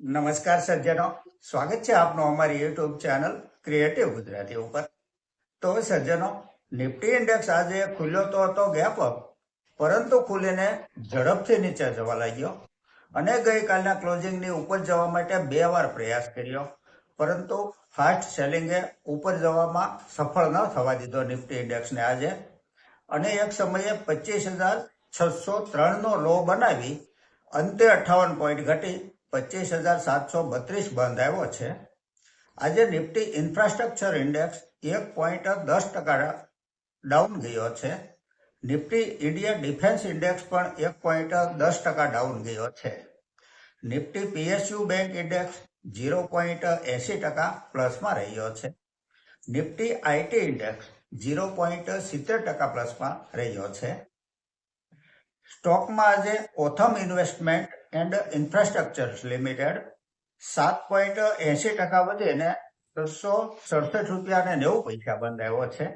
નમસ્કાર સજ્જનો, સ્વાગત છે આપનું અમારી યુટ્યુબ ચેનલ ક્રિએટિવ ગુજરાતી ઉપર। તો સજ્જનો, નિફ્ટી ઇન્ડેક્સ આજે ખુલ્યો તો હતો ગેપ અપ, પરંતુ ખુલીને ઝડપથી નીચે જવા લાગ્યો અને ગઈકાલના ક્લોઝિંગની ઉપર જવા માટે 2 વાર પ્રયાસ કર્યો, પરંતુ ફાસ્ટ સેલિંગે ઉપર જવામાં સફળ ન થવા દીધો નિફ્ટી ઇન્ડેક્સને આજે, અને એક સમયે 25,603 નો લો બનાવી અંતે 58 પોઈન્ટ ઘટી 25,732 બંધ આવ્યો છે। આજે નિફ્ટી ઇન્ફ્રાસ્ટ્રક્ચર ઇન્ડેક્સ 1.10% ડાઉન ગયો છે। નિફ્ટી ઇન્ડિયા ડિફેન્સ ઇન્ડેક્સ પણ 1.10% ડાઉન ગયો છે। નિફ્ટી પીએસયુ બેંક ઇન્ડેક્સ 0.80% પ્લસમાં રહ્યો છે। નિફ્ટી આઈટી ઇન્ડેક્સ 0.70% પ્લસમાં રહ્યો છે। સ્ટોકમાં આજે ઓથમ ઇન્વેસ્ટમેન્ટ એન્ડ ઇન્ફ્રાસ્ટ્રક્ચર્સ લિમિટેડ 7.80% વધીને 267.90 રૂપિયા બંધ આવ્યો છે।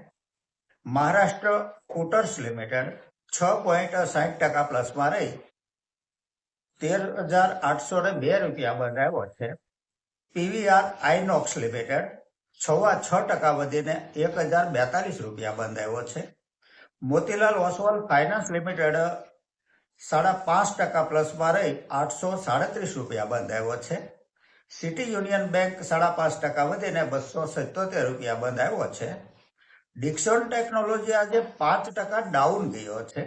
મહારાષ્ટ્ર ફૂટર્સ લિમિટેડ 6.60% પ્લસમાં રહી 13,802 રૂપિયા બંધ આવ્યો છે। પીવીઆર આઇનોક્સ લિમિટેડ 6.6% વધીને 1,042 રૂપિયા બંધ આવ્યો છે। મોતીલાલ ઓસવાલ ફાઇનાન્સ લિમિટેડ 5.5% પ્લસમાં રહી 837 રૂપિયા બંધ આવ્યો છે। સિટી યુનિયન બેંક 5.5% વધીને 277 રૂપિયા બંધ આવ્યો છે। ડિક્સોન ટેકનોલોજી આજે 5% ડાઉન ગયો છે।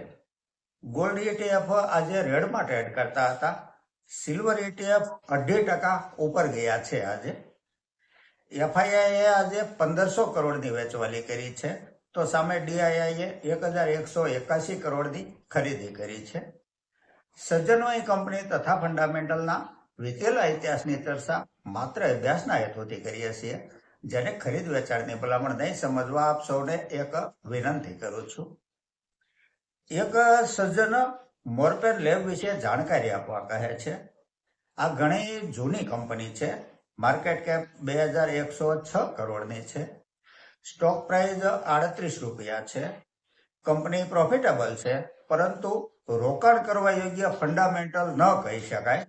ગોલ્ડ ETF આજે રેડમાં ટ્રેડ કરતા હતા। સિલ્વર ETF 2.5% ઉપર ગયા છે। આજે એફઆઈઆઈએ આજે 1,500 કરોડની વેચવાલી કરી છે, તો સામે ડીઆઈઆઈએ 1,181 કરોડની ખરીદી કરી છે। સજ્જનો, એ કંપની તથા ફંડામેન્ટલના વીતેલા ઇતિહાસની ચર્ચા માત્ર અભ્યાસના હેતુથી કરીએ છીએ, જેને ખરીદ વેચાણની ભલામણ નહીં સમજવા આપ સૌને એક વિનંતી કરું છું। એક સજ્જન મોરપેન લેબ વિશે જાણકારી આપવા કહે છે। આ ઘણી જૂની કંપની છે। માર્કેટ કેપ 2,106 કરોડની છે। સ્ટોક પ્રાઇસ 38 રૂપિયા છે। કંપની પ્રોફિટેબલ છે, પરંતુ રોકાણ કરવા યોગ્ય ફંડામેન્ટલ ન કહી શકાય।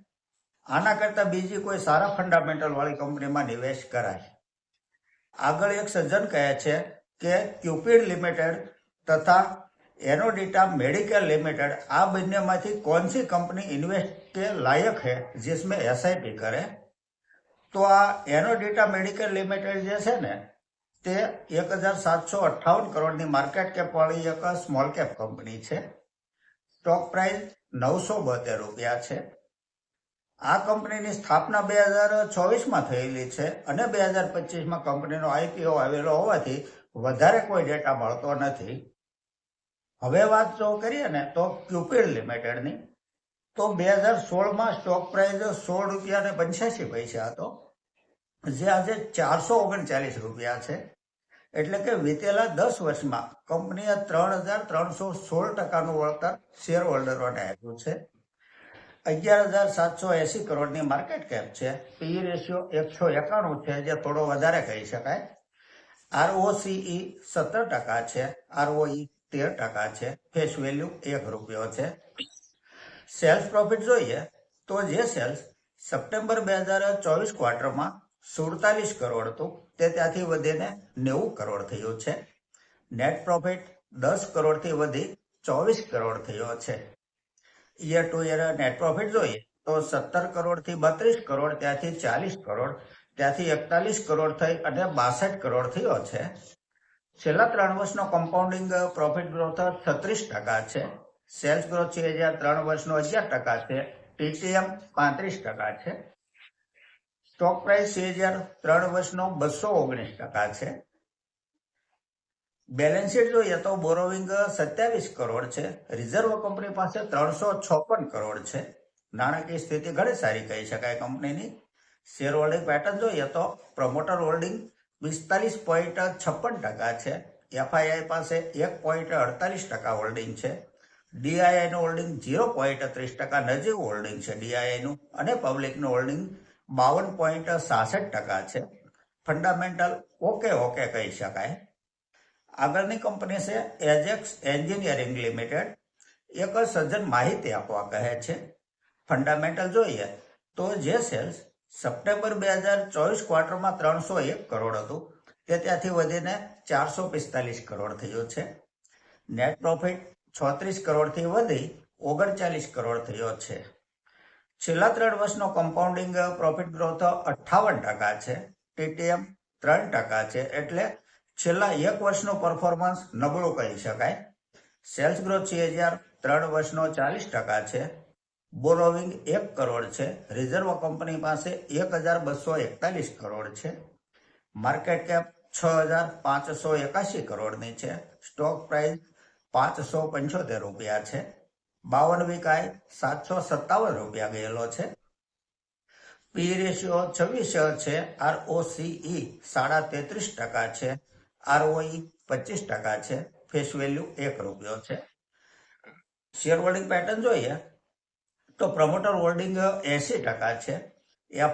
આના કરતાં બીજી કોઈ સારા ફંડામેન્ટલ વાળી કંપનીમાં નિવેશ કરાય। આગળ એક સજ્જન કહે છે કે ક્યુપિડ લિમિટેડ તથા एनोडिटा मेडिकल लिमिटेड आ બંનેમાંથી कौन सी कंपनी इन्वेस्ट के लायक है जिसमें एसआईपी करे। तो आ एनोडिटा मेडिकल लिमिटेड जे छे ने ते 1,758 करोड़नी मार्केट केप वाली एक स्मॉल केप कंपनी छे। स्टॉक प्राइस 972 રૂપિયા છે। આ કંપનીની સ્થાપના 2024 માં થયેલી છે અને 2025 માં કંપનીનો આઈપીઓ આવેલો હોવાથી વધારે કોઈ ડેટા મળતો નથી। હવે વાત જો કરીએ ને તો ક્યુપિડ લિમિટેડની, તો 2016 માં સ્ટોક પ્રાઇસ 16 રૂપિયા ને 85 પૈસા હતો, જે આજે 439 રૂપિયા છે। એટલે કે વીતેલા 10 વર્ષમાં કંપનીએ 3,316% વળતર શેર હોલ્ડરોને આપ્યું છે। 11,780 કરોડની માર્કેટ કેપ છે। પીઈ રેશિયો 191 છે, જે થોડો વધારે કહી શકાય। આરઓસીઈ 17% છે। આરઓઈ 13% છે। ફેસ વેલ્યુ 1 રૂપિયો છે। સેલ્સ પ્રોફિટ જોઈએ તો જે સેલ્સ સપ્ટેમ્બર 2024 ક્વાર્ટરમાં 47 કરોડ હતું, તે ત્યાંથી વધીને 90 કરોડ થયું છે। નેટ પ્રોફિટ 10 કરોડથી વધી 24 કરોડ થયો છે। Year to year net profit જોઈએ તો 17 કરોડથી 32 કરોડ, ત્યાંથી 40 કરોડ, ત્યાંથી 41 કરોડ થઈ અને 62 કરોડ થયો છે। છેલ્લા 3 વર્ષનો કમ્પાઉન્ડિંગ પ્રોફિટ ગ્રોથ 36% છે। સેલ્સ ગ્રોથ 3 વર્ષનો 11% છે। ટીટીએમ 35% છે। સ્ટોક પ્રાઇસ 3 વર્ષનો 219% છે। બેલેન્સ શીટ જોઈએ તો બોરોવિંગ 27 કરોડ છે। રિઝર્વ કંપની પાસે 356 કરોડ છે। નાણાકીય સ્થિતિ ઘણી સારી કહી શકાય કંપનીની। શેર હોલ્ડિંગ પેટર્ન જોઈએ તો પ્રમોટર હોલ્ડિંગ 45.56% છે। એફઆઈઆઈ પાસે 1.48% હોલ્ડિંગ છે। ડીઆઈઆઈનું હોલ્ડિંગ 0.30% નજીવું હોલ્ડિંગ છે ડીઆઈઆઈનું, અને પબ્લિકનું હોલ્ડિંગ 52.66% છે। ફંડામેન્ટલ ઓકે કહી શકાય। આગળની કંપની છે એજેક્સ એન્જિનિયરિંગ લિમિટેડ। એક સજ્જન માહિતી આપવા કહે છે। ફંડામેન્ટલ જોઈએ તો જે સેલ્સ સપ્ટેમ્બર 2024 ક્વાર્ટરમાં 301 કરોડ હતું, તે ત્યાંથી વધીને 445 કરોડ થયો છે. નેટ પ્રોફિટ 36 કરોડથી વધી 39 કરોડ થયો છે. છેલ્લા 3 વર્ષનો કમ્પાઉન્ડિંગ પ્રોફિટ ગ્રોથ 58% છે. ટીટીએમ 3% છે, એટલે છેલ્લા 1 વર્ષનું પરફોર્મન્સ નબળું કહી શકાય. સેલ્સ ગ્રોથ CAGR 3 વર્ષનો 40% છે. બોરોવિંગ 1 કરોડ છે. રિઝર્વ કંપની પાસે 1241 કરોડ છે. માર્કેટ કેપ 6581 કરોડની છે. સ્ટોક પ્રાઇસ 575 રૂપિયા છે. 52 વીક હાઈ 757 રૂપિયા ગયેલો છે. પી રેશિયો 26 છે. ROCE 33.5% છે. ROE 25% છે. ફેસ વેલ્યુ 1 રૂપિયો છે. શેર હોલ્ડિંગ પેટર્ન જોઈએ તો પ્રમોટર હોલ્ડિંગ 80% છે.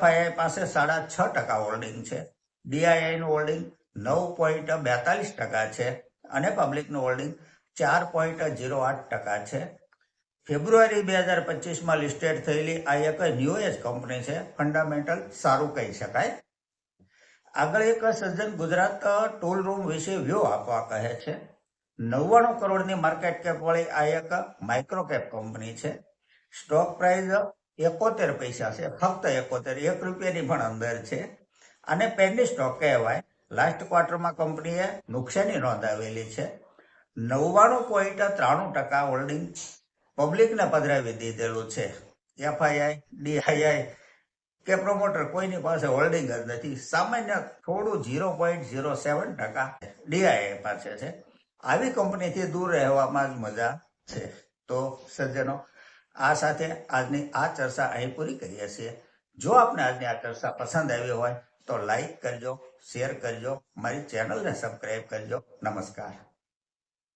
FII પાસે 6.5% હોલ્ડિંગ છે. DII નું હોલ્ડિંગ 9.42% છે અને પબ્લિકનું હોલ્ડિંગ 4.08% છે. ફેબ્રુઆરી 2025માં લિસ્ટેડ થયેલી આ એક ન્યૂ એજ કંપની છે. ફંડામેન્ટલ સારું કહી શકાય. આગળ એક સજ્જન ગુજરાત ટૂલ રૂમ વિશે વ્યૂ આપવા કહે છે. 99 કરોડની માર્કેટ કેપ વાળી આ એક માઇક્રો કેપ કંપની છે. સ્ટોક પ્રાઇસ 71 પૈસા છે, ફક્ત 71, 1 રૂપિયાની પણ અંદર છે. અને પેન્ડી સ્ટોક કહેવાય. લાસ્ટ ક્વાર્ટરમાં કંપનીએ નુકસાની નોંધાવેલી છે. 99.93% હોલ્ડિંગ પબ્લિકને પધરાવી દીધેલું છે. FII, DII કે પ્રમોટર કોઈની પાસે હોલ્ડિંગ જ નથી. સામાન્ય થોડું 0.07% DII પાસે છે. આવી કંપનીથી દૂર રહેવામાં જ મજા છે. તો સજ્જનો, આ સાથે આજની આ ચર્ચા અહીં પૂરી કરીએ છીએ. જો આપને આજની આ ચર્ચા પસંદ આવી હોય તો લાઈક કરજો, શેર કરજો, મારી ચેનલને સબસ્ક્રાઈબ કરજો. નમસ્કાર.